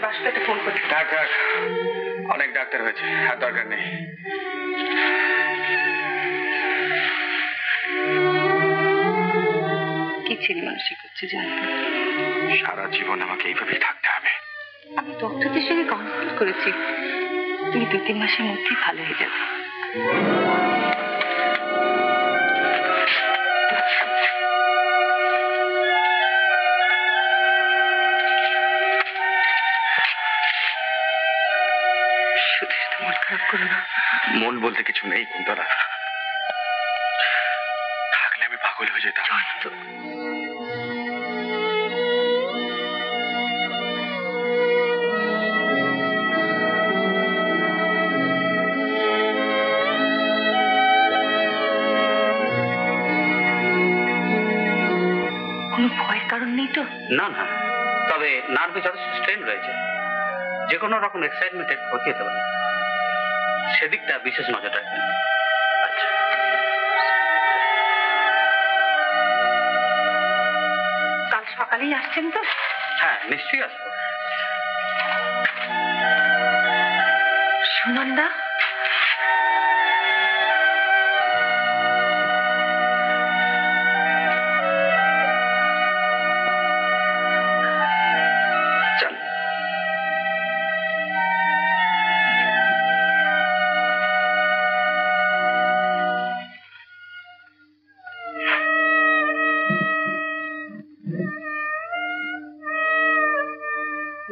Doctor বাসুকে phone করি। Doctor অনেক doctor হয়েছে, আর দরকার নেই। কি ছেলে মানুষই করছে জানতো? সারা জীবন আমাকে এইভাবেই থাকতে হবে। আমি ডক্টরদের সঙ্গে কনসাল্ট করেছি, তুমি 2-3 মাসের মধ্যেই ভালো হয়ে যাবে। মন খারাপ করো না। মন বলতে কিছু নেই কুন্তলা, থাকলে আমি পাগল হয়ে যেতাম। কোনো ভয়ের কারণ নেই তো? না না, তবে নার্ভে যথেষ্ট স্ট্রেন রয়েছে, যে কোনো রকম এক্সাইটমেন্টের ক্ষতি হতে পারে, সেদিকটা বিশেষ নজর রাখবেন। আচ্ছা, কাল সকালেই আসছেন তো? হ্যাঁ নিশ্চয়ই আসবো। সুনন্দা,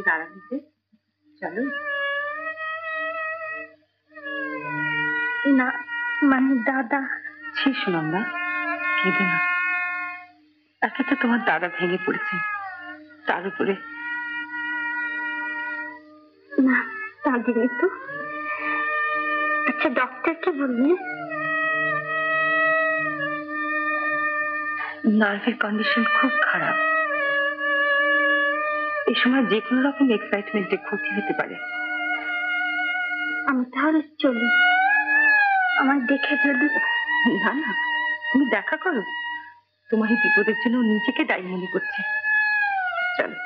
দাঁড়াতে চলো না। মানে দাদা। ছি সুনন্দা, কেঁদো না। একে তো তোমার দাদা ভেঙে পড়েছে, তার উপরে না কাঁদিনি তো। আচ্ছা ডক্টর কি বললেন? নার্ভের কন্ডিশন খুব খারাপ, এই সময় যে কোনো রকম এক্সাইটমেন্টে ক্ষতি হতে পারে। আমি তাহলে চলি, আমার দেখে যদি। না না, তুমি দেখা করো, তোমার এই বিপদের জন্য নিজেকে দায়ী মনে করছে। চলো।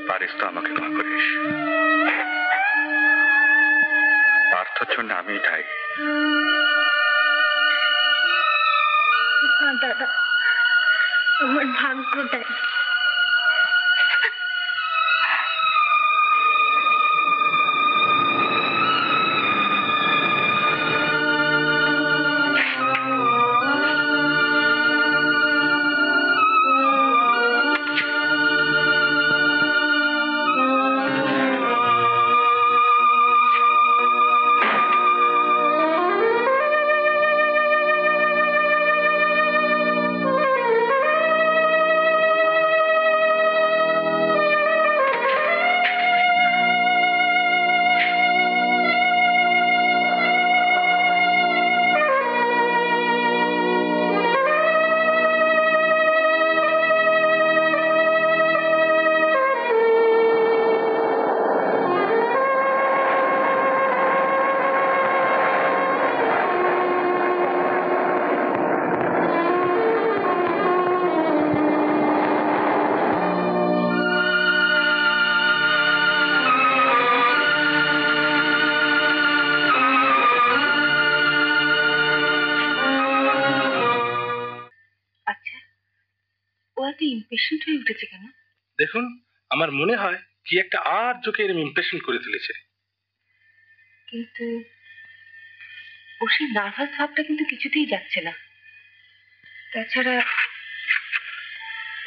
পারিস তো আমাকে ক্ষমা করিস, পার্থর জন্য আমি দায়ী। দাদা আমার ভাগ্য দেয়। এত ইম্পেশেন্ট হয়ে উঠেছে কেন? দেখুন, আমার মনে হয় কি একটা আর চোখে এরম ইমপ্রেশন করে তুলেছে। কিন্তু ও সেই নার্ভাস ভাবটা কিন্তু কিছুতেই যাচ্ছে না। তাছাড়া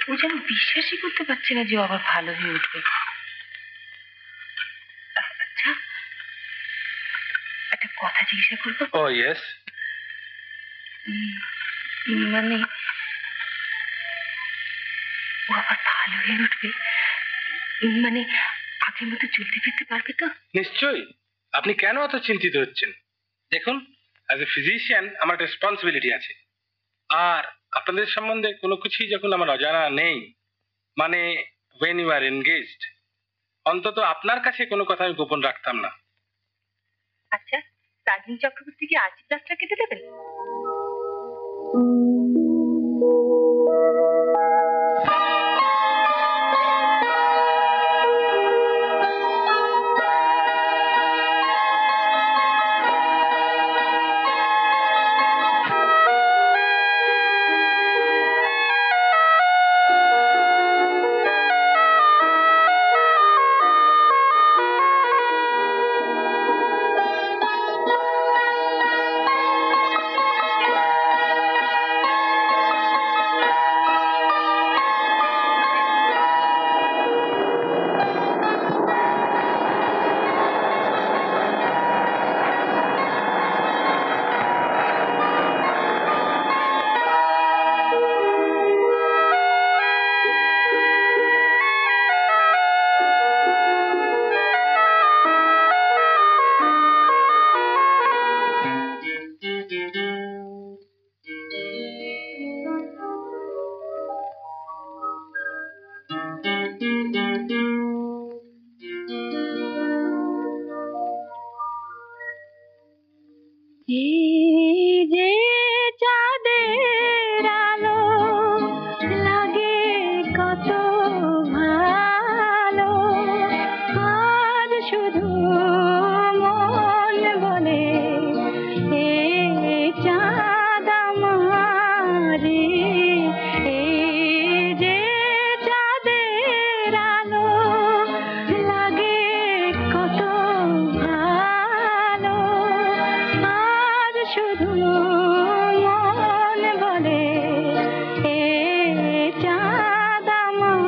ও যেন বিশ্বাসই করতে পারছে না যে ও আবার ভালো হয়ে উঠবে। আচ্ছা, একটা কথা জিজ্ঞাসা করবো? ও ইয়েস। মানে ও আবার ভালো হয়ে উঠবে, মানে আগের মতো চলতে ফিরতে পারবে তো? নিশ্চয়ই। আপনি কেন এত চিন্তিত হচ্ছেন? দেখুন, অ্যাজ এ ফিজিশিয়ান আমার রেসপন্সিবিলিটি আছে, আর আপনাদের সম্বন্ধে কোনো কিছুই যখন আমার অজানা নেই, মানে ওয়েন ইউ আর এনগেজড, অন্তত আপনার কাছে কোনো কথা আমি গোপন রাখতাম না। আচ্ছা, রাজীব চক্রবর্তী কি আজ প্লাস্টার কেটে দেবেন? যে চাঁদের আলো লাগে কত ভালো, আজ শুধু মন বলে এ চাঁদ আমারে। এই যে চাঁদের আলো লাগে কত ভালো, আজ শুধু মন বলে এ চাঁদ আমার।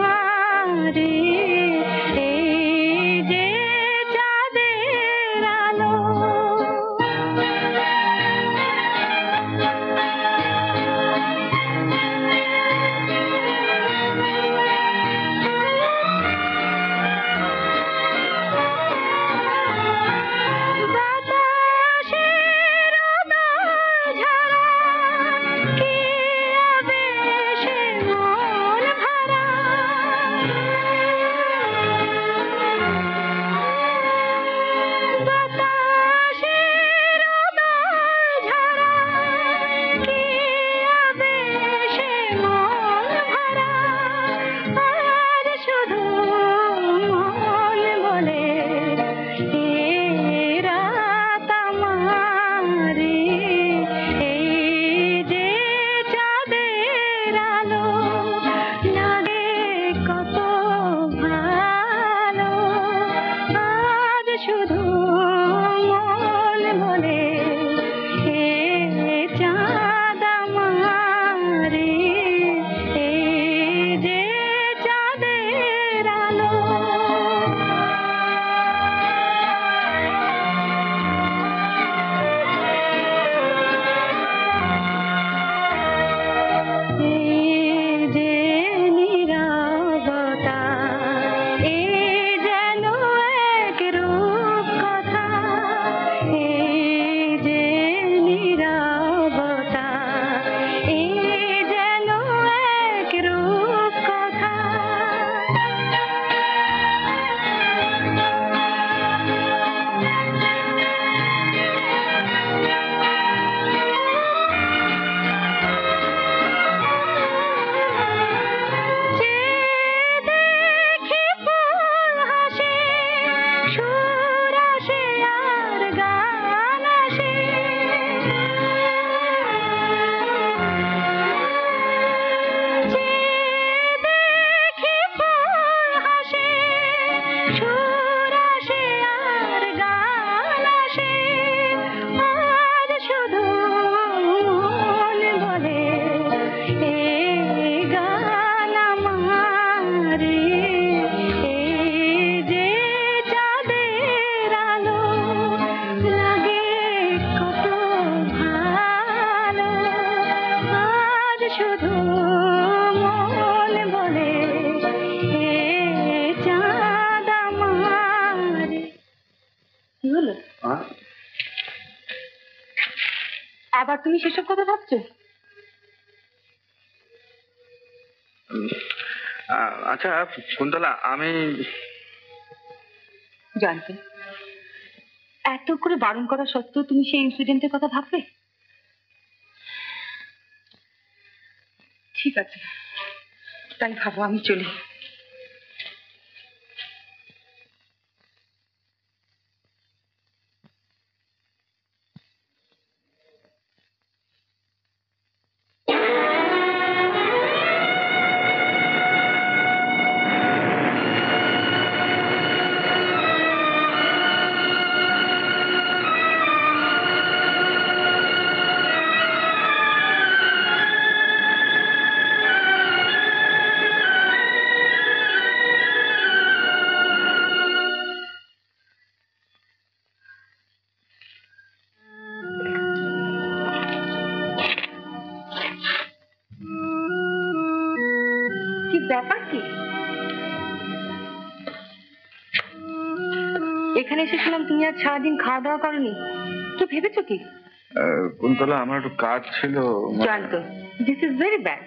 আবার তুমি সেসব কথা ভাবছো? আচ্ছা কুন্তলা, আমি জানতে এত করে বারণ করা সত্ত্বেও তুমি সেই ইনসিডেন্টের কথা ভাববে? ঠিক আছে, তাই ভাবো, আমি চলি। কি ব্যাপার কি? এখানে এসেছিলাম, তুমি আজ সারাদিন খাওয়া দাওয়া করনি, কি ভেবেছো কি? কুন্তলা, আমার একটু কাজ ছিল। জানতো, দিস ইজ ভেরি ব্যাড।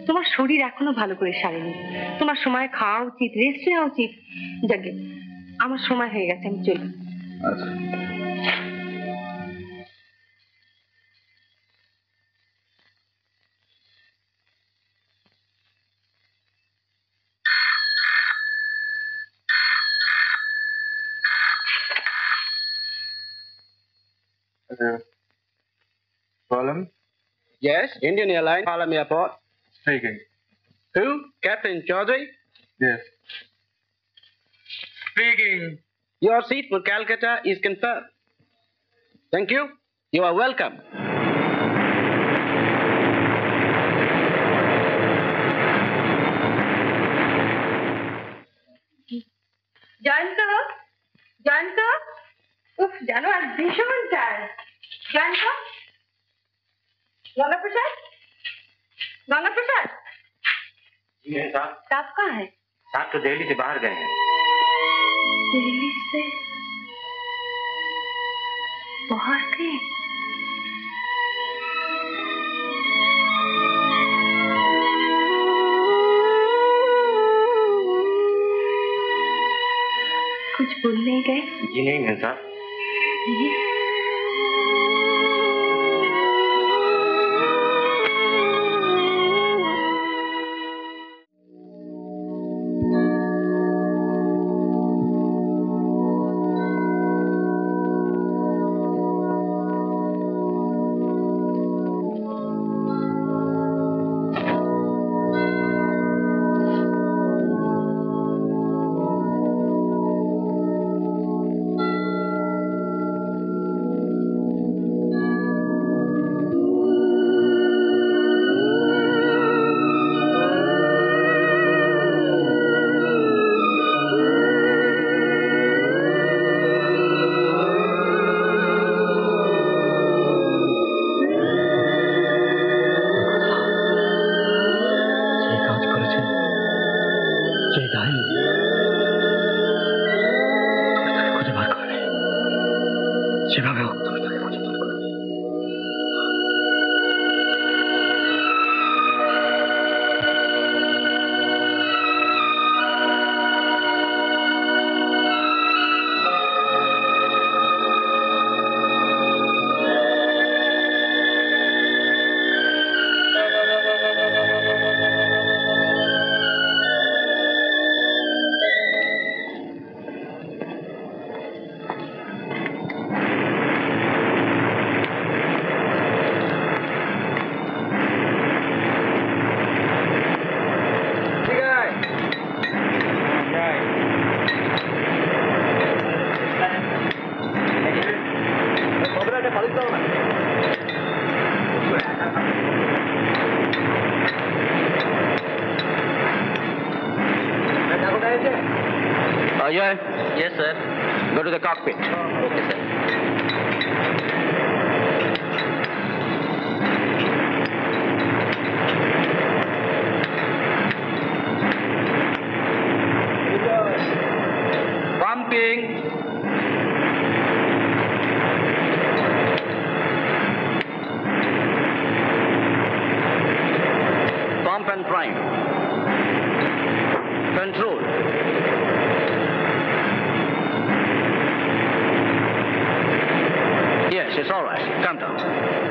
তোমার শরীর এখনো ভালো করে সারেনি, তোমার সময় খাওয়া উচিত, রেস্ট নেওয়া উচিত। যাকে আমার সময় হয়ে গেছে, আমি চলি। আচ্ছা। Problem? Yes, Indian Airlines, Palam Airport. Speaking. Who? Captain Chaudhary? Yes. Speaking. Your seat for Calcutta is confirmed. Thank you. You are welcome. Jayanta, Jayanta, উফ, জানো আজ ভীষণ টায়ার্ড। জয়ন্ত, गंगाप्रसाद, गंगाप्रसाद, साहब कहाँ है? साहब तो दिल्ली से बाहर गए हैं। दिल्ली से बाहर गए? कुछ बोलने गए? जी नहीं मैं साहब। Yes, sir. Go to the cockpit. Okay, sir. Pumping. Pump and prime. Control. Yes, it's all right. Calm down.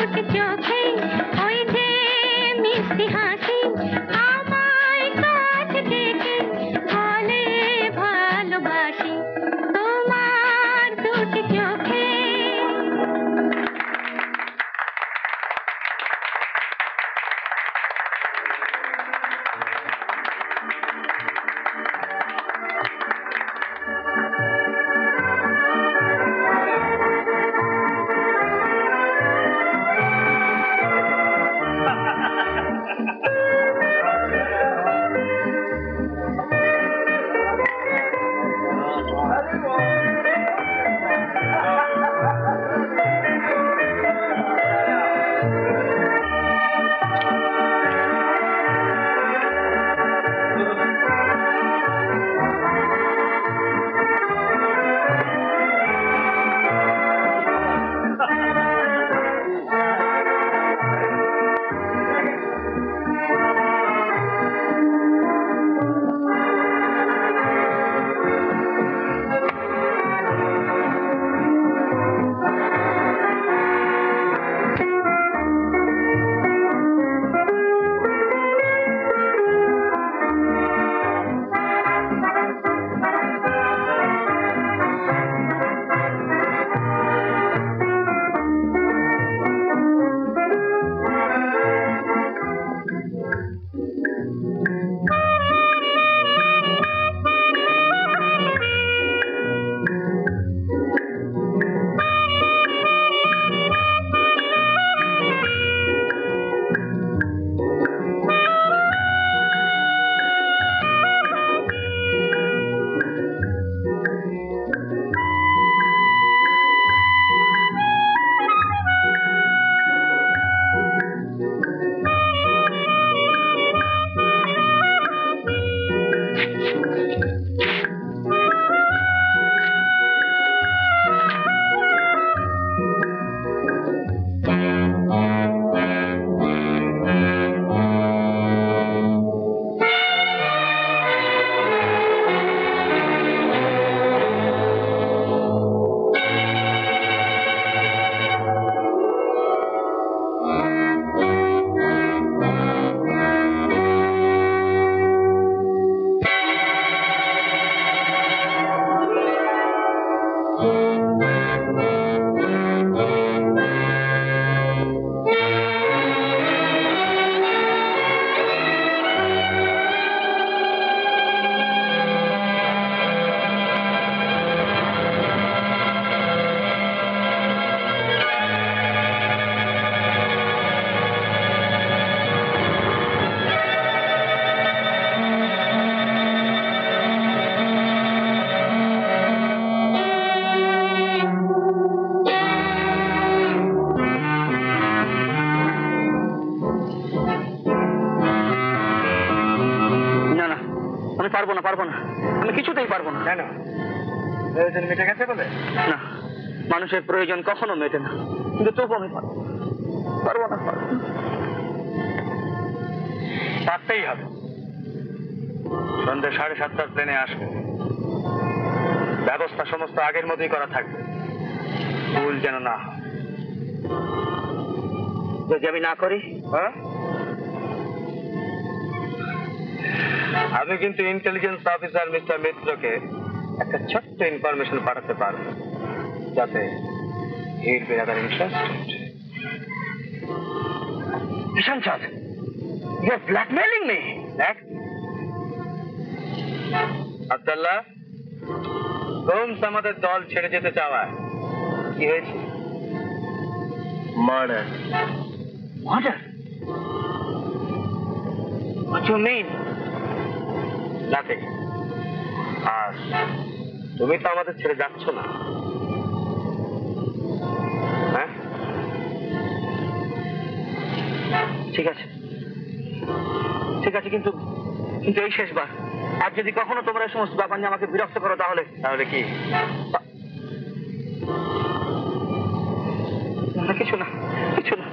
দুটি চোখে ওই যে মিষ্টি হাসি আমায় কাছে ডেকে বলে ভালোবাসি তোমার দুটি চোখে। পারবো না, পারবো না, আমি কিছুতেই পারবো না। কেন? প্রয়োজন মিটে গেছে বলে? না, মানুষের প্রয়োজন কখনো মেটে না, কিন্তু তবু আমি পারবো না, পারবো না, পারবো না। পারতেই হবে। সন্ধ্যে 7:30টার প্লেনে আসবে। ব্যবস্থা সমস্ত আগের মতোই করা থাকবে, ভুল যেন না হয়। যদি আমি না করি? হ্যাঁ, আমি কিন্তু ইন্টেলিজেন্স অফিসার মিস্টার মিত্রকে একটা ছোট্ট ইনফরমেশন পাঠাতে পারবো, যাতে he'll be rather interested. ঈশান চাঁদ, you are blackmailing me. Abdullah, Holmes আমাদের দল ছেড়ে যেতে চাওয়ায় কি হয়েছে? Murder. Murder? What do you mean? Nothing. আর তুমি তো আমাদের ছেড়ে যাচ্ছ না, হ্যাঁ? ঠিক আছে, ঠিক আছে, কিন্তু কিন্তু এই শেষবার। আর যদি কখনো তোমরা এই সমস্ত ব্যাপার নিয়ে আমাকে বিরক্ত করো তাহলে? তাহলে কি? না, কিছু না, কিছু না।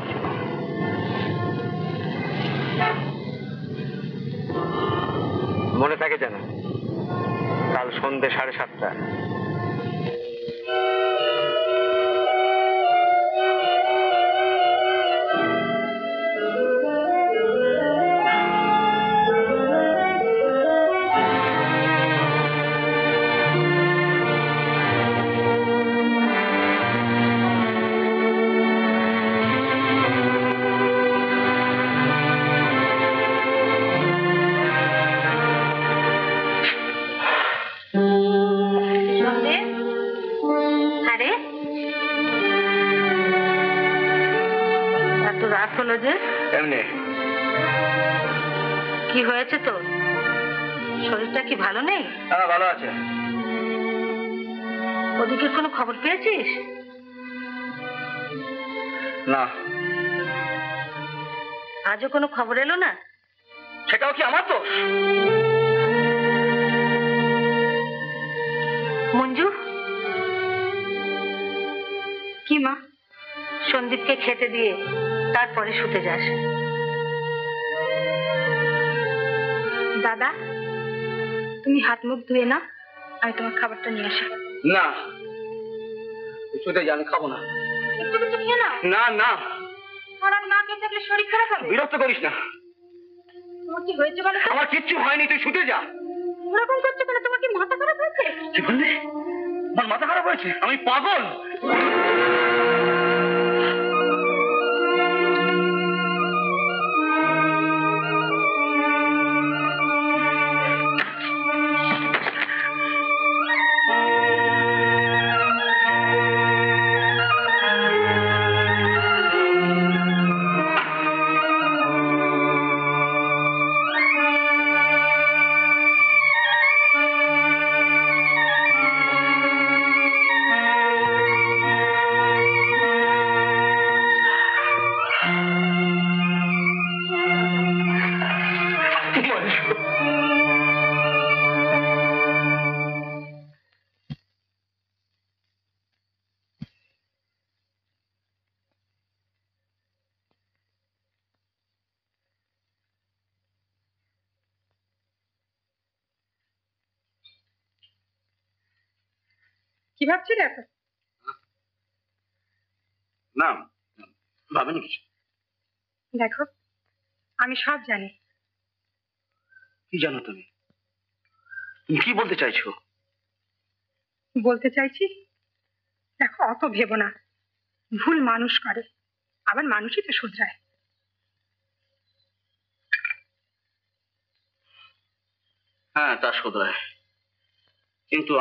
মনে থাকে যেন, কাল সন্ধ্যে 7:30টায়। রাত হলো যে? এমনি। কি হয়েছে তোর? শরীরটা কি ভালো নেই? হ্যাঁ, ভালো আছে। ওদিকে কোনো খবর পেয়েছিস? না। আজও কোনো খবর এলো না? সেটাও কি আমার দোষ? মঞ্জু, কি মা? সন্দীপকে খেতে দিয়ে তারপরে শুতে যাস। দাদা, তুমি হাত মুখ ধুয়ে না, আমি তোমার খাবারটা নিয়ে আসি। না, শুতে জানি খাবো না। একটু কিছু খেয়ে নাও। না না, খারাপ না খেয়ে থাকলে শরীর খারাপ হবে। বিরক্ত করিস না। তোমার কি হয়েছে বলো তো? আমার কিচ্ছু হয়নি, তুই শুতে যা। ওরকম করছো কেন? তোমার কি মাথা খারাপ হয়েছে? কি বললি? আমার মাথা খারাপ হয়েছে? আমি পাগল? কি ভাবছিলে এখন? না, ভাবিনি কিছু। দেখো, আমি সব জানি। কি জানো তুমি? তুমি কি বলতে চাইছো? বলতে চাইছি, দেখো অত ভেবো না। ভুল মানুষ করে, আবার মানুষই তো শুধরায়। হ্যাঁ, তা শোধরায়, কিন্তু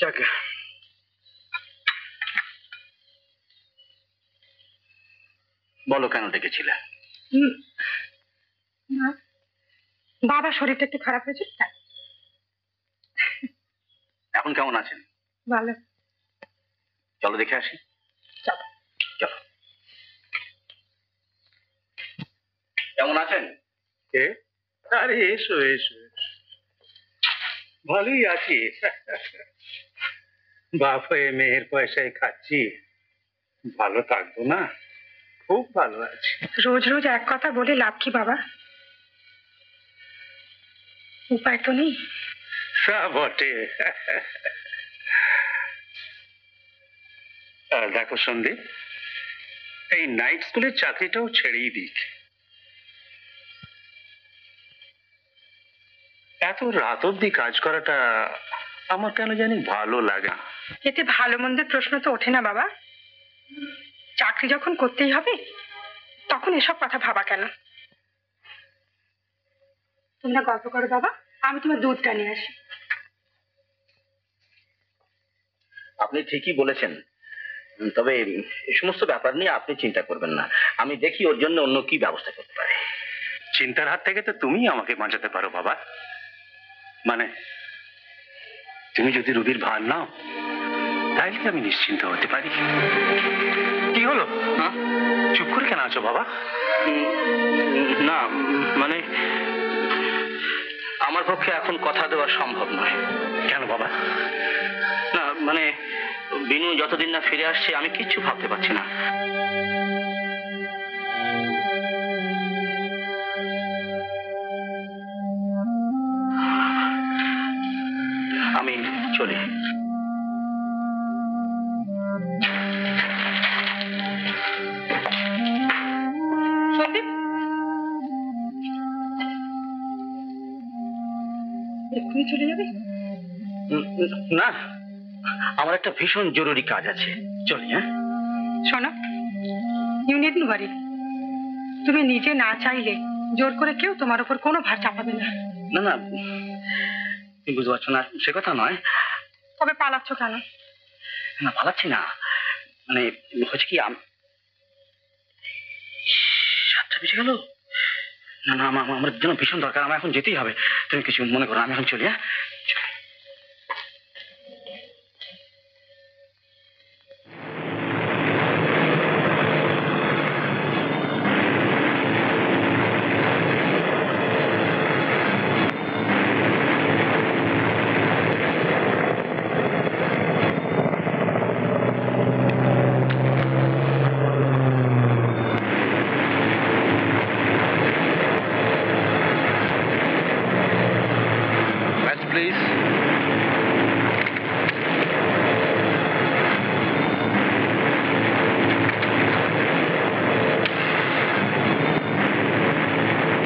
যাকে বলো কেন ডেকেছিলে? না, বাবার শরীরটা একটু খারাপ হয়েছে তাই। এখন কেমন আছেন? ভালো। চলো দেখে আসি। চলো। চলো। কেমন আছেন? কে? আরে এসো এসো, ভালোই আছি। বাপ হয়ে মেয়ের পয়সায় খাচ্ছি, ভালো থাকবো না? খুব ভালো আছি। রোজ রোজ এক কথা বলে লাভ কি বাবা? উপায় তো নেই। তা বটে। দেখো সন্দীপ, এই নাইট স্কুলের চাকরিটাও ছেড়েই দিক। এত রাত অব্দি কাজ করাটা আমার কেন জানি ভালো লাগে না। এতে ভালো মন্দের প্রশ্ন তো ওঠে না বাবা। চাকরি যখন করতেই হবে তখন এসব কথা ভাবা কেন? তোমরা গল্প করো বাবা, আমি তোমার দুধটা নিয়ে আসি। আপনি ঠিকই বলেছেন, তবে এই সমস্ত ব্যাপার নিয়ে আপনি চিন্তা করবেন না। আমি দেখি ওর জন্য অন্য কি ব্যবস্থা করতে পারি। চিন্তার হাত থেকে তো তুমি আমাকে বাঁচাতে পারো বাবা। মানে তুমি যদি রুবির ভার নাও, তাইলে কি আমি নিশ্চিন্ত হতে পারি? কি হলো? হ্যাঁ, চুপ করে কেন আছো বাবা? না মানে আমার পক্ষে এখন কথা দেওয়া সম্ভব নয়। কেন বাবা? না মানে বিনু যতদিন না ফিরে আসছে আমি কিচ্ছু ভাবতে পারছি না। আমি চলি। সন্দীপ, এক্ষুনি চলে যাবে? না, আমার একটা ভীষণ জরুরি কাজ আছে, চলি। হ্যাঁ শোনো, ইউ নিড নো ওয়ারি। তুমি নিজে না চাইলে জোর করে কেউ তোমার উপর কোনো ভার চাপাবে না। না না, তুমি বুঝতে পারছো না, সে কথা নয়। তবে পালাচ্ছ কেন? না পালাচ্ছি না, মানে হচ্ছে কি 7টা বেজে গেল। না না আমার জন্য ভীষণ দরকার, আমার এখন যেতেই হবে। তুমি কিছু মনে করো, আমি এখন চলি। হ্যাঁ please.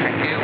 Thank you.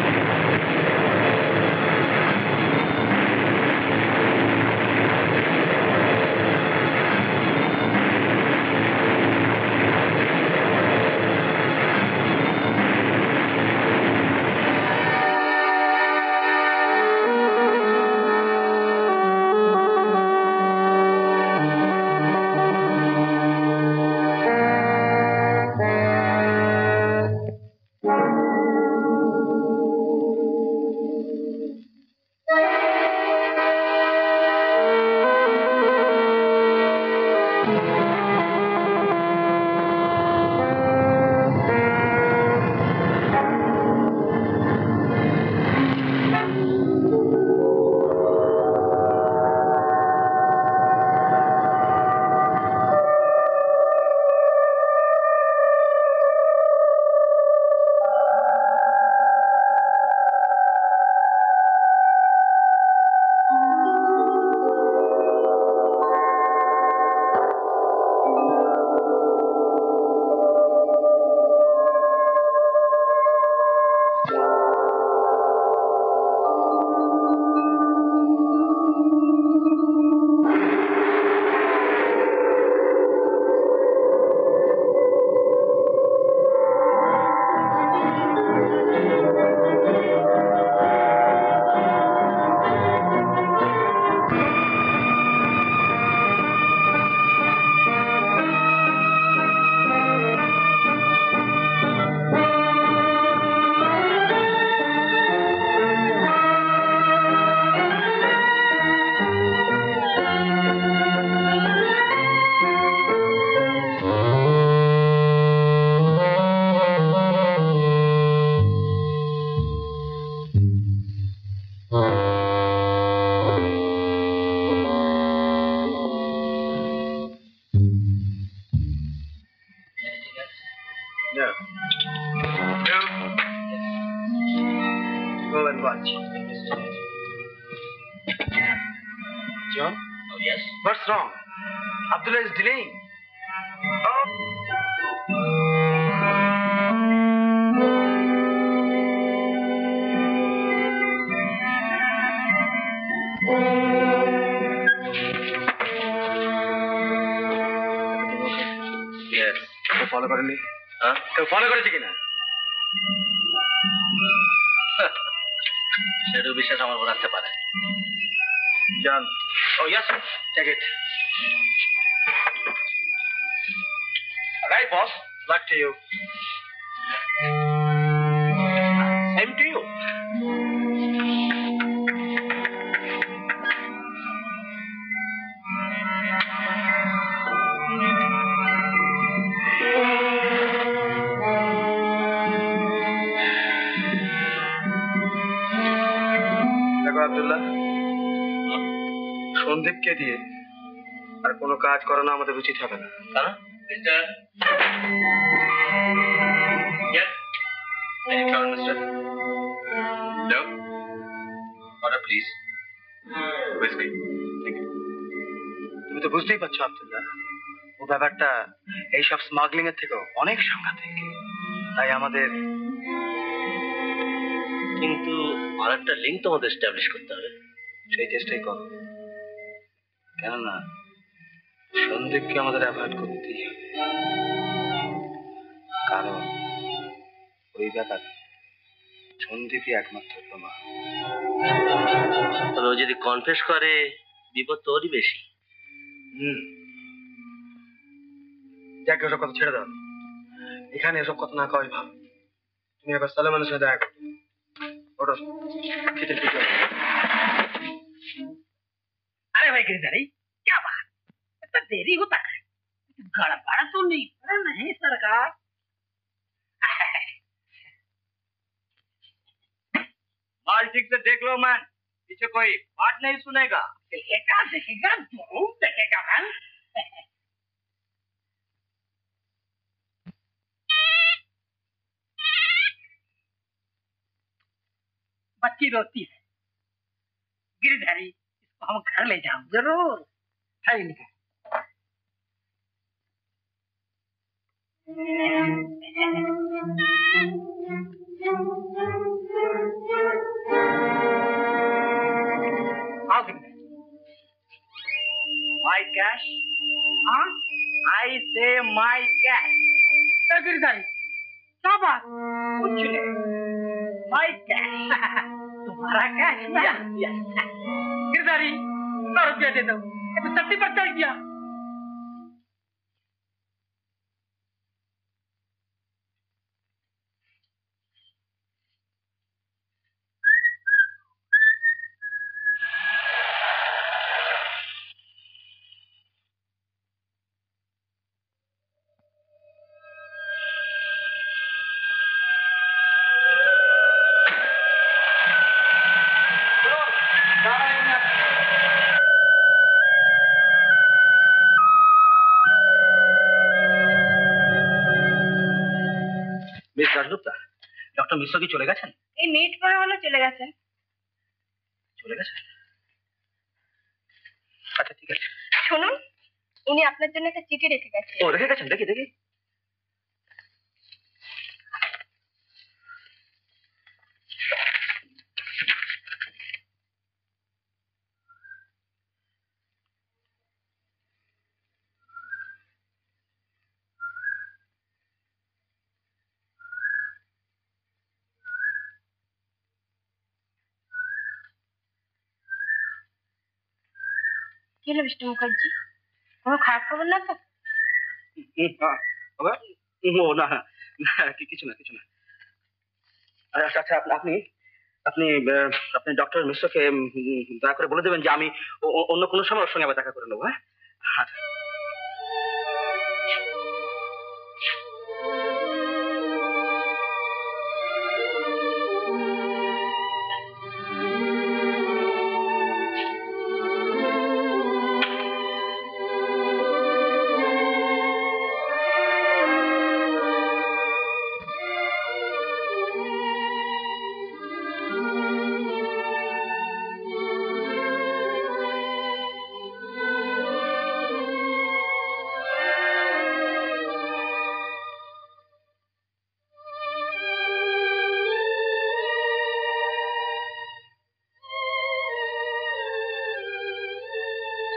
Yeah. Go and watch. John? Oh, yes. What's wrong? Abdullah is delaying. Yes. কেউ ফলো করেনি? হ্যাঁ কেউ ফলো করেছে কিনা? সেটু বিশ্বাস আমার উপর রাখতে পারে। John, Oh, yes, sir. take it. Right, boss. Luck to you. Same to you. দেখো আব্দুল্লাহ, সন্দীপকে দিয়ে আর কোনো কাজ করানো আমাদের উচিত হবে না। কেন? Mister Yes. Any comment, mister? No. Order, please. Whiskey. Thank you. তুমি তো বুঝতেই পারছো আব্দুল্লাহ, ও ব্যাপারটা এইসব স্মাগলিং এর থেকেও অনেক সাংঘাতিক। তাই আমাদের কিন্তু আর একটা লিঙ্ক তো আমাদের এস্টাবলিশ করতে হবে। সেই চেষ্টাই করো, কেননা সন্দীপকে আমাদের অ্যাভয়েড করতেই হবে। কারণ ওই ব্যাপারে সন্দীপই একমাত্র প্রমাণ। তবে ও যদি কনফেস করে বিপদ তো ওরই বেশি। যাকে ওসব কথা ছেড়ে দাও, এখানে এসব কথা না কওয়াই ভালো। তুমি এবার সালেমানের সাথে দেখা করো। ওটা খেতে খেতে अरे भाई गिरधारी क्या बात, इतना देरी होता है? गड़बड़ तो नहीं पर नहीं सरकार? माल ठीक से देख लो मैन, पीछे कोई बात नहीं सुनेगा। देखेगा देखेगा जरूर देखेगा मैन। बच्ची रोती है, गिरधारी इसको हम घर ले जाओ जरूर। है निकल आओ गिरधारी। माय कैश, हाँ आई से माय कैश। गिरधारी क्या बात, कुछ नहीं, माय कैश तुम्हारा कैश ना? गिरधारी 100 रुपया दे दो, ये तो 30 पर चढ़ गया। মিস দাশগুপ্তা, ডক্টর মিশ্র কি চলে গেছেন? এই মিনিট পরে হলো চলে গেছেন। চলে গেছেন? আচ্ছা ঠিক আছে। শুনুন, উনি আপনার জন্য একটা চিঠি রেখে গেছেন। ও রেখে গেছেন, দেখি দেখি। কি হলো মিস্টার মুখার্জি, কোনো খারাপ খবর না তো? ও না না, কিছু না কিছু না। আচ্ছা আচ্ছা, আপনি আপনি আপনি ডক্টর মিশ্রকে দয়া করে বলে দেবেন যে আমি অন্য কোনো সময় ওর সঙ্গে আবার দেখা করে নেবো। হ্যাঁ আচ্ছা।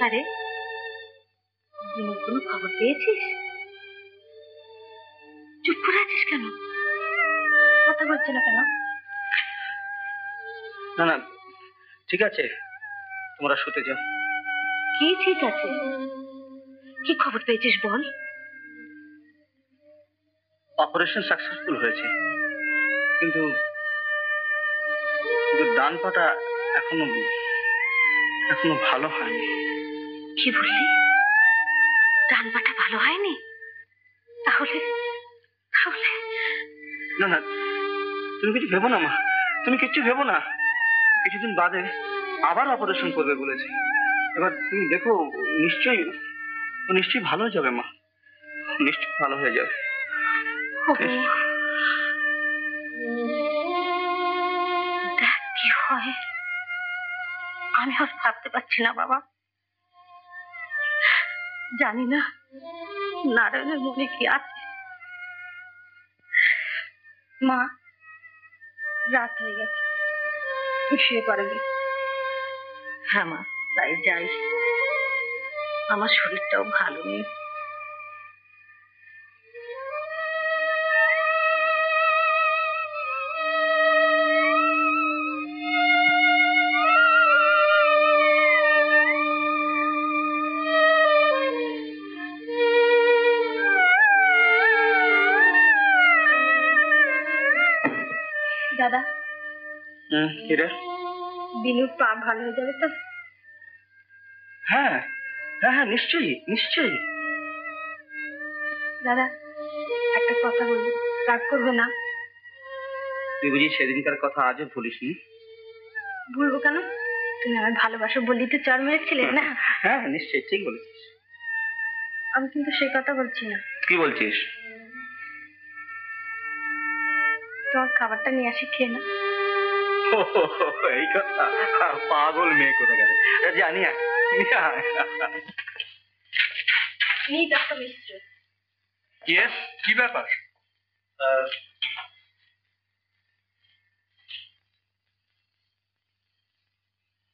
আরে দিনের কোনো খবর পেয়েছিস? চুপ করে আছিস কেন? কথা বলছে না কেন? না না ঠিক আছে, তোমরা শুতে যাও। কি ঠিক আছে? কি খবর পেয়েছিস বল। অপারেশন সাকসেসফুল হয়েছে, কিন্তু ডান পাটা এখনো এখনো ভালো হয়নি। কি বললি? ডান পাটা ভালো হয়নি? তাহলে তাহলে না না তুমি কিছু ভেবো না মা, তুমি কিচ্ছু ভেবো না। কিছুদিন বাদে আবার অপারেশন করবে বলেছে। এবার তুমি দেখো, নিশ্চয়ই নিশ্চয়ই ভালো হয়ে যাবে মা, নিশ্চয়ই ভালো হয়ে যাবে। দেখ কি হয়। আমি আর ভাবতে পারছি না বাবা। জানি না নারায়ণের মনে কি আছে। মা, রাত হয়ে গেছে, তুই শুয়ে পড়বি। হ্যাঁ মা, তাই যাই। আমার শরীরটাও ভালো নেই। দাদা, কি রে? বিনুর পা ভালো হয়ে যাবে তো? হ্যাঁ হ্যাঁ হ্যাঁ, নিশ্চয়ই নিশ্চয়ই। দাদা, একটা কথা বলবো, রাগ করবে না? তুই বুঝি সেদিনকার কথা আজও ভুলিসনি? ভুলবো কেন? তুমি আমার ভালোবাসো বললি তো চর মেরেছিলে না? হ্যাঁ নিশ্চয়ই, ঠিক বলেছিস। আমি কিন্তু সেই কথা বলছি না। কি বলছিস? তোমার খাবারটা নিয়ে আসি, খেয়ে না। এই কথা? পাগল মেয়ে কোথা গেলে, জানি। ডক্টর মিশ্র। ইয়েস, কি ব্যাপার?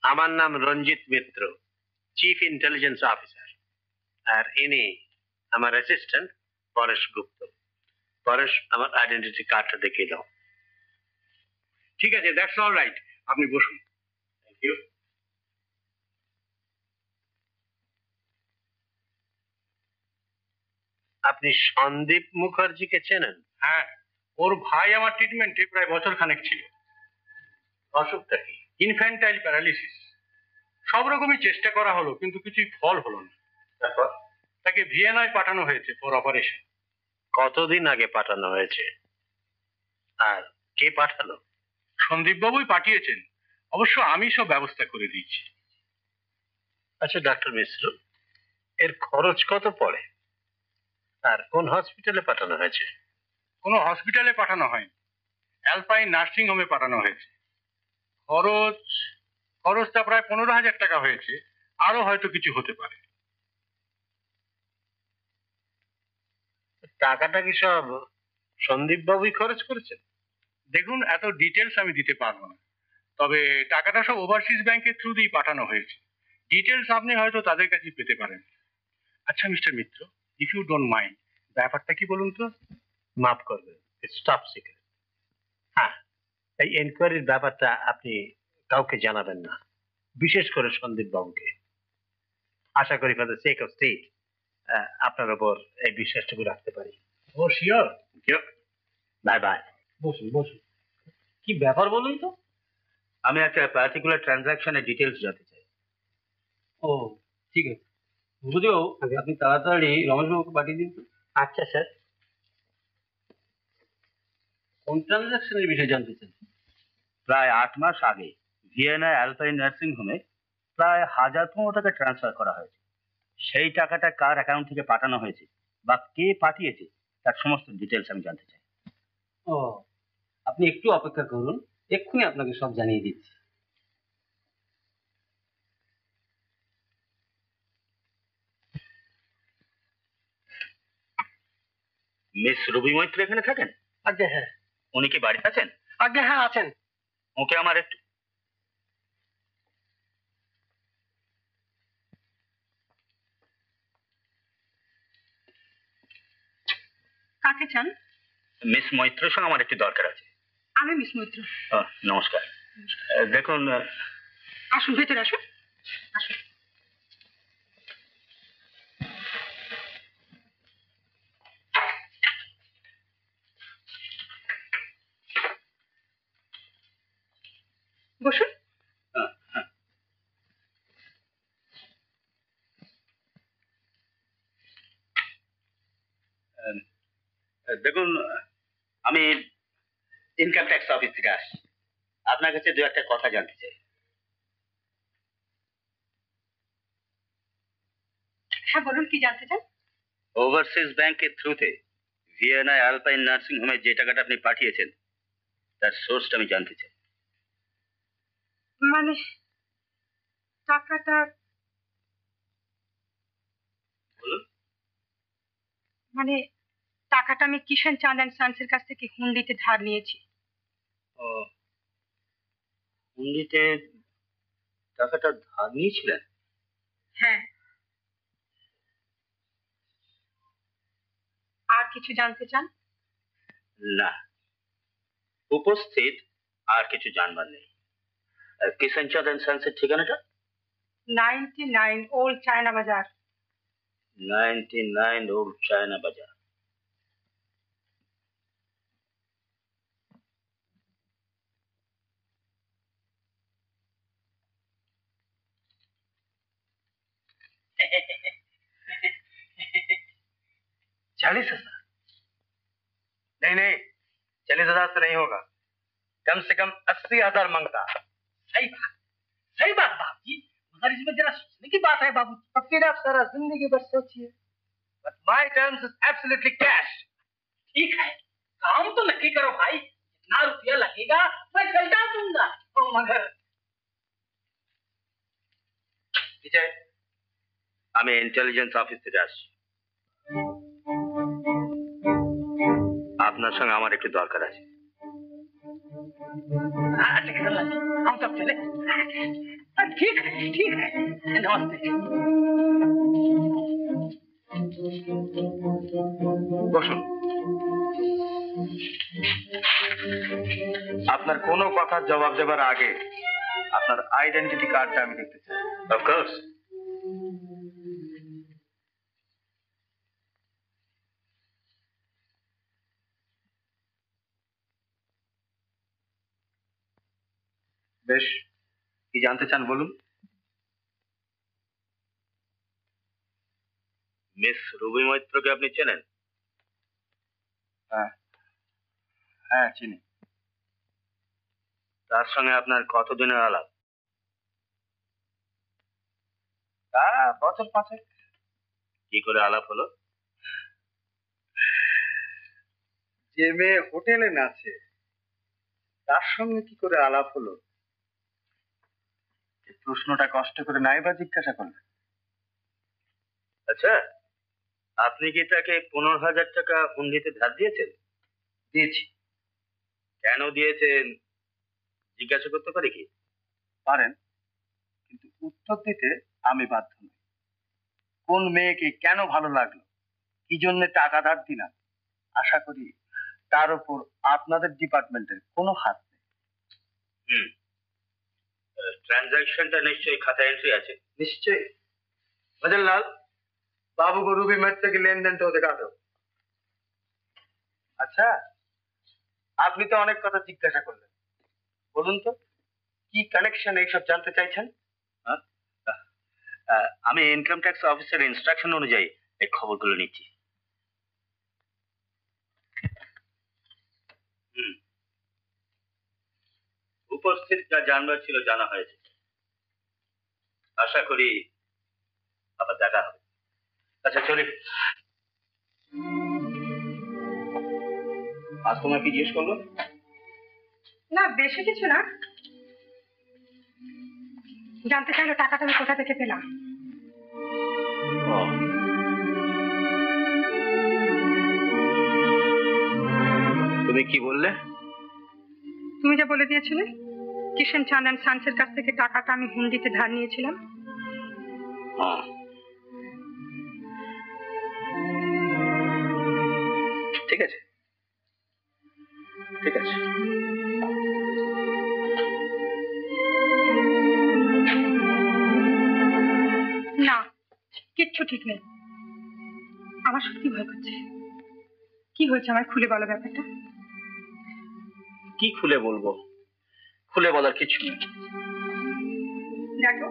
আমার নাম রঞ্জিত মিত্র, চিফ ইন্টেলিজেন্স অফিসার, আর ইনি আমার অ্যাসিস্ট্যান্ট পরেশ গুপ্ত। পরেশ, আমার আইডেন্টিটি কার্ডটা দেখিয়ে দাও। ঠিক আছে, দ্যাটস অল রাইট, আপনি বসুন। Thank you. আপনি সন্দীপ মুখার্জিকে চেনেন? হ্যাঁ, ওর ভাই আমার ট্রিটমেন্টে প্রায় বছর খানেক ছিল। অসুখটা কি? Infantile paralysis. সব রকমই চেষ্টা করা হলো, কিন্তু কিছুই ফল হলো না। তারপর তাকে ভিয়েনায় পাঠানো হয়েছে ফর অপারেশন। কতদিন আগে পাঠানো হয়েছে? আর কে পাঠালো? সন্দীপ বাবুই পাঠিয়েছেন, অবশ্য আমি সব ব্যবস্থা করে দিয়েছি। আচ্ছা ডাক্তার মিশ্র, এর খরচ কত পড়ে? আর কোন হসপিটালে পাঠানো হয়েছে? কোনো হসপিটালে পাঠানো হয়নি, অ্যালপাইন নার্সিং হোমে পাঠানো হয়েছে। খরচটা প্রায় 15,000 টাকা হয়েছে, আরো হয়তো কিছু হতে পারে। টাকাটা কি সব সন্দীপ বাবুই খরচ করেছেন? দেখুন, এত ডিটেলস আমি দিতে পারবো না, তবে টাকাটা সব ওভারসিজ ব্যাংকের থ্রু দিয়েই পাঠানো হয়েছে। ডিটেলস আপনি হয়তো তাদের কাছে পেতে পারেন। আচ্ছা mister Mitra, if you don't mind, ব্যাপারটা কি বলুন তো? মাফ করবেন, স্টপ সিক্রেট। হ্যাঁ, এই এনকোয়ারির ব্যাপারটা আপনি কাউকে জানাবেন না, বিশেষ করে সন্দীপ বাবুকে। আশা করি for the sake of state আপনার ওপর এই বিশ্বাসটুকু রাখতে পারি। ও শিওর। Bye bye. বসুন বসুন। কি ব্যাপার বলুন তো? আমি একটা পার্টিকুলার ট্রানজাকশনের ডিটেলস জানতে চাই। ও ঠিক আছে, বুঝেও আপনি তাড়াতাড়ি রমেশবাবুকে পাঠিয়ে দিন। আচ্ছা স্যার। কোন ট্রানজাকশনের বিষয়ে জানতে চান? প্রায় 8 মাস আগে ভিয়েনা অ্যালপাইন নার্সিং হোমে প্রায় 1,015 টাকা ট্রান্সফার করা হয়েছে। সেই টাকাটা কার অ্যাকাউন্ট থেকে পাঠানো হয়েছে বা কে পাঠিয়েছে তার সমস্ত ডিটেলস আমি জানতে চাই। ও, আপনি একটু অপেক্ষা করুন, এক্ষুনি আপনাকে সব জানিয়ে দিচ্ছি। মিস রবি মৈত্র এখানে থাকেন? আজ্ঞে হ্যাঁ। উনি কি বাড়িতে আছেন? আজ্ঞে হ্যাঁ আছেন। ওকে আমার একটু। কাকে চান? মিস মৈত্রের সঙ্গে আমার একটু দরকার আছে। আমি মিস মৈত্র। নমস্কার। দেখুন, আসুন, ভেতরে আসুন। আসুন। বসুন। দেখুন, আমি ইনকাম ট্যাক্স অফিস থেকে আসছি। আপনার কাছে দু একটা কথা জানতে চাই। হ্যাঁ বলুন, কি জানতে চান? ওভারসিজ ব্যাংকের থ্রুতে ভিয়েনা অ্যালপাইন নার্সিং হোমে যে টাকাটা আপনি পাঠিয়েছেন তার সোর্সটা আমি জানতে চাই। মানে টাকাটা, বলুন। মানে টাকাটা আমি কিষান চাঁদ অ্যান্ড সান্সের কাছ থেকে হুন্ডিতে ধার নিয়েছি। ও, হুন্ডিতে টাকাটা ধার নিয়েছিলেন? হ্যাঁ। আর কিছু জানতে চান? না, উপস্থিত আর কিছু জানবার নেই। কিষান চাঁদ অ্যান্ড সান্সের ঠিকানাটা? 99 ওল্ড চায়না বাজার। 99 ওল্ড চায়না বাজার। 40,000? नहीं नहीं, 40,000 से नहीं होगा, कम से कम 80,000 मांगता। सही बात बाबू जी, मगर इसमें जरा सोचने की बात है बाबू जी। अब फिर आप सारा जिंदगी भर सोचिए। But my terms is absolutely cash. ठीक है, काम तो नक्की करो भाई, जितना रुपया लगेगा मैं चलता दूंगा। मगर বিজয়, আমি ইন্টেলিজেন্স অফিস থেকে আসছি। আপনার সঙ্গে আমার একটু দরকার আছে। अच्छा किधर लगे? हम सब चले। ठीक है, नमस्ते। বসুন। আপনার কোনো কথার জবাব দেবার আগে আপনার আইডেন্টিটি কার্ডটা আমি দেখতে চাই। Of course. বেশ, কি জানতে চান বলুন। মিস রুবি মৈত্রকে আপনি চেনেন? হ্যাঁ হ্যাঁ, চিনি। তার সঙ্গে আপনার কতদিনের আলাপ? তা বছর 5। কি করে আলাপ হলো? যে মেয়ে হোটেলে নাচে তার সঙ্গে কি করে আলাপ হলো, এই প্রশ্নটা কষ্ট করে নাই বা জিজ্ঞাসা করলেন। আচ্ছা, আপনি কি তাকে 15,000 টাকা হুন্ডিতে ধার দিয়েছেন? দিয়েছি। কেন দিয়েছেন জিজ্ঞাসা করতে পারি কি? পারেন, কিন্তু উত্তর দিতে আমি বাধ্য নই। কোন মেয়েকে কেন ভালো লাগলো, কি জন্য টাকা ধার দিলাম, আশা করি তার উপর আপনাদের ডিপার্টমেন্টের কোনো হাত নেই। ট্রানজাকশনটা নিশ্চয়ই খাতায় এন্ট্রি আছে। নিশ্চয়ই। ভজনলাল, बाबू को रूबी मैच की लेन देन तो दिखा दो। আচ্ছা, আপনি তো অনেক কথা জিজ্ঞাসা করলেন, বলুন তো কি কানেকশন এইসব জানতে চাইছেন? আমি ইনকাম ট্যাক্স অফিসের ইনস্ট্রাকশন অনুযায়ী এই খবরগুলো নিচ্ছি। উপস্থিত যা জানবার ছিল জানা হয়েছে, আশা করি আবার দেখা হবে। আচ্ছা চলি। আজ তোমার কি জিজ্ঞেস করলো? না, বেশি কিছু না, জানতে চাইলো টাকাটা আমি কোথা থেকে পেলাম। তুমি কি বললে? তুমি যা বলে দিয়েছিলে কিষেন চাঁদ অ্যান্ড সানসের কাছ থেকে টাকাটা আমি হুন্ডিতে ধার নিয়েছিলাম। ঠিক আছে, ঠিক আছে। না, কিচ্ছু ঠিক নেই, আমার সত্যি ভয় করছে। কি হয়েছে আমার খুলে বলো ব্যাপারটা। কি খুলে বলবো? খুলে বলার কিছু নেই। দেখো,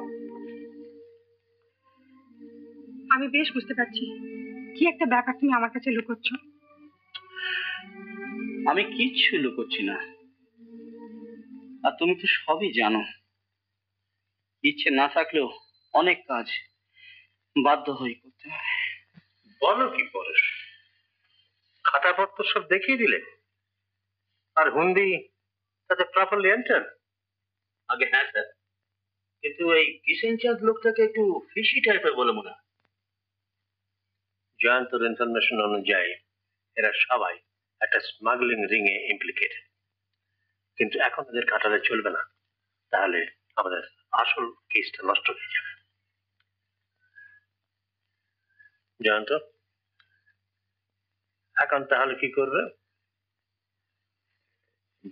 আমি বেশ বুঝতে পারছি কি একটা ব্যাপার তুমি আমার কাছে লুকোচ্ছ। আমি কিচ্ছু লুকোচ্ছি না, আর তুমি তো সবই জানো। ইচ্ছে না থাকলেও অনেক কাজ বাধ্য হয়ে করতে হয়। বলো কি পরেশ, খাতাপত্র সব দেখিয়ে দিলে? আর হুন্ডি তাতে প্রপারলি এন্টার? আগে হ্যাঁ স্যার, কিন্তু এই কিষেন চাঁদ লোকটাকে একটু ফিশি টাইপের বলে মনে হয়। জয়ন্তর ইনফরমেশন অনুযায়ী এরা সবাই একটা স্মাগলিং রিং এ ইমপ্লিকেটেড, কিন্তু এখন এদের কাটালে চলবে না, তাহলে আমাদের আসল কেসটা নষ্ট হয়ে যাবে। জয়ন্ত, এখন তাহলে কি করবে?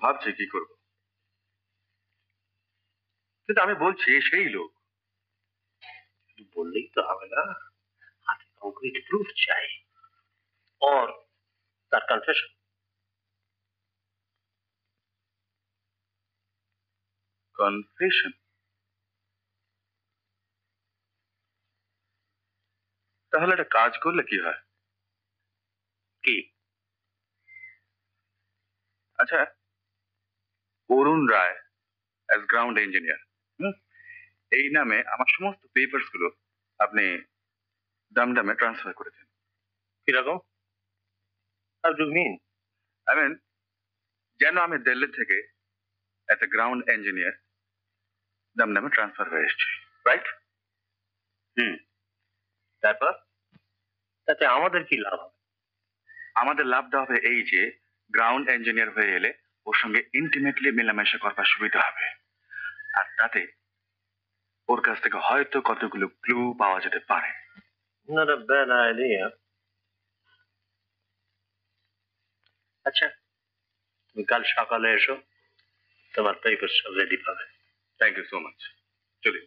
ভাবছি কি করব, কিন্তু আমি বলছি সেই লোক। বললেই তো হবে না, হাতে কংক্রিট প্রুফ চাই, और তার কনফেশন। কনফেশন? তাহলে একটা কাজ করলে কি হয়? কি? আচ্ছা, অরুণ রায় অ্যাজ গ্রাউন্ড ইঞ্জিনিয়ার, এই নামে আমার সমস্ত পেপারস গুলো আপনি দমদমে ট্রান্সফার করেছেন। কিরকম? How do mean? I mean, যেন আমি দিল্লি থেকে এত গ্রাউন্ড ইঞ্জিনিয়ার দমদমে ট্রান্সফার হয়ে এসেছি, রাইট? তারপর তাতে আমাদের কি লাভ হবে? আমাদের লাভটা হবে এই যে গ্রাউন্ড ইঞ্জিনিয়ার হয়ে এলে ওর সঙ্গে ইন্টিমেটলি মেলামেশা করবার সুবিধা হবে, আর তাতে ওর কাছ থেকে হয়তো কতগুলো ক্লু পাওয়া যেতে পারে। Not a bad idea. আচ্ছা, তুমি কাল সকালে এসো, তোমার পেপার সব রেডি পাবে। Thank you so much. চলি।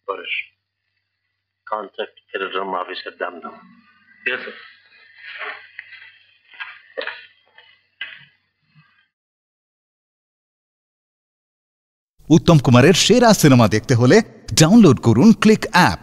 পরেশ, কন্ট্রাক্ট এরকম অফিসের দাম দাও, ঠিক আছে? উত্তম কুমারের সেরা সিনেমা দেখতে হলে ডাউনলোড করুন ক্লিক অ্যাপ।